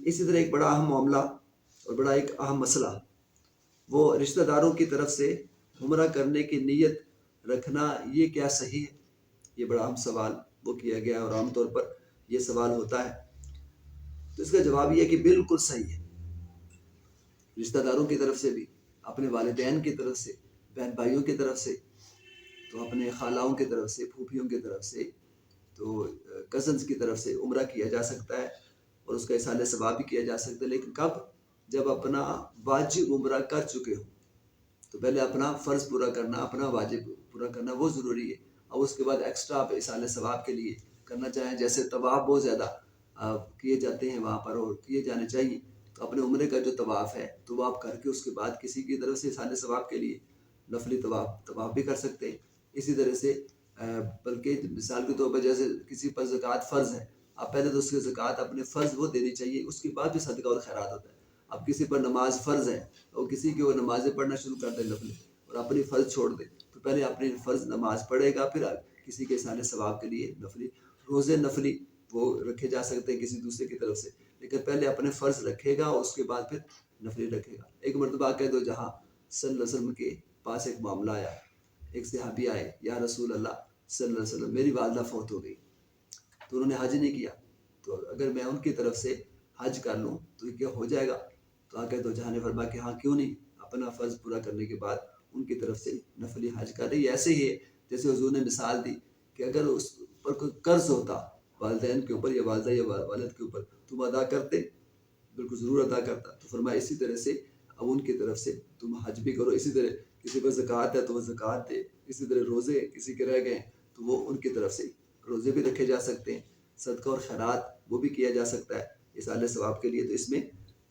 اسی طرح ایک بڑا اہم معاملہ اور بڑا ایک اہم مسئلہ، وہ رشتہ داروں کی طرف سے عمرہ کرنے کی نیت رکھنا، یہ کیا صحیح ہے؟ یہ بڑا اہم سوال وہ کیا گیا اور عام طور پر یہ سوال ہوتا ہے، تو اس کا جواب یہ ہے کہ بالکل صحیح ہے۔ رشتہ داروں کی طرف سے بھی، اپنے والدین کی طرف سے، بہن بھائیوں کی طرف سے، تو اپنے خالاؤں کی طرف سے، پھوپھیوں کی طرف سے، تو کزنس کی طرف سے عمرہ کیا جا سکتا ہے اور اس کا اصالہ ثواب بھی کیا جا سکتا ہے، لیکن کب؟ جب اپنا واجب عمرہ کر چکے ہو، تو پہلے اپنا فرض پورا کرنا، اپنا واجب پورا کرنا وہ ضروری ہے، اور اس کے بعد ایکسٹرا آپ اصالہ ثواب کے لیے کرنا چاہیں، جیسے طواف بہت زیادہ کیے جاتے ہیں وہاں پر اور کیے جانے چاہیے، تو اپنے عمرے کا جو طواف ہے تو آپ کر کے اس کے بعد کسی کی طرف سے اصالہ ثواب کے لیے نفلی طواف بھی کر سکتے ہیں۔ اسی طرح سے بلکہ مثال کے طور پر جیسے کسی پر زکوٰۃ فرض ہے، اب پہلے تو اس کی زکوٰۃ اپنے فرض وہ دینی چاہیے، اس کے بعد بھی صدقہ اور خیرات ہوتا ہے۔ اب کسی پر نماز فرض ہے اور کسی کی وہ نمازیں پڑھنا شروع کر دے نفلی اور اپنی فرض چھوڑ دے، تو پہلے اپنی فرض نماز پڑھے گا، پھر کسی کے اصالہ ثواب کے لیے نفلی روزے نفلی وہ رکھے جا سکتے ہیں کسی دوسرے کی طرف سے، لیکن پہلے اپنے فرض رکھے گا اور اس کے بعد پھر نفلی رکھے گا۔ ایک مرتبہ کہہ دو جہاں صلی اللہ علیہ وسلم کے پاس ایک معاملہ آیا، ایک صحابی آئے، یا رسول اللہ صلی اللہ علیہ وسلم میری والدہ فوت ہو گئی، تو انہوں نے حج نہیں کیا، تو اگر میں ان کی طرف سے حج کر لوں تو یہ کیا ہو جائے گا؟ تو آگے دو جہاں نے فرمایا کہ ہاں کیوں نہیں، اپنا فرض پورا کرنے کے بعد ان کی طرف سے نفلی حج کر رہی ہے۔ ایسے ہی ہے جیسے حضور نے مثال دی کہ اگر اس پر کوئی قرض ہوتا والدین کے اوپر یا والدہ یا والد کے اوپر، تم ادا کرتے؟ بالکل ضرور ادا کرتا۔ تو فرمایا اسی طرح سے اب ان کی طرف سے تم حج بھی کرو، اسی طرح کسی پر زکوٰۃ ہے تو وہ زکوٰۃ دے، اسی طرح روزے کسی کے رہ گئے تو وہ ان کی طرف سے روزے بھی رکھے جا سکتے ہیں، صدقہ اور خیرات وہ بھی کیا جا سکتا ہے اصالہ ثواب کے لیے۔ تو اس میں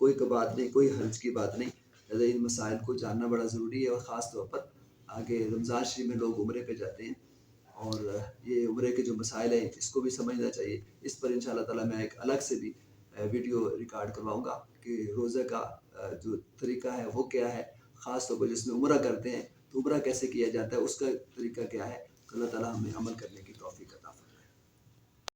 کوئی بات نہیں، کوئی حرج کی بات نہیں، لہٰذا ان مسائل کو جاننا بڑا ضروری ہے، اور خاص طور پر آگے رمضان شریف میں لوگ عمرے پہ جاتے ہیں، اور یہ عمرے کے جو مسائل ہیں اس کو بھی سمجھنا چاہیے۔ اس پر انشاءاللہ تعالیٰ میں ایک الگ سے بھی ویڈیو ریکارڈ کرواؤں گا کہ روزہ کا جو طریقہ ہے وہ کیا ہے، خاص طور پر جس میں عمرہ کرتے ہیں تو عمرہ کیسے کیا جاتا ہے، اس کا طریقہ کیا ہے۔ اللہ تعالیٰ ہمیں عمل کرنے کی توفیق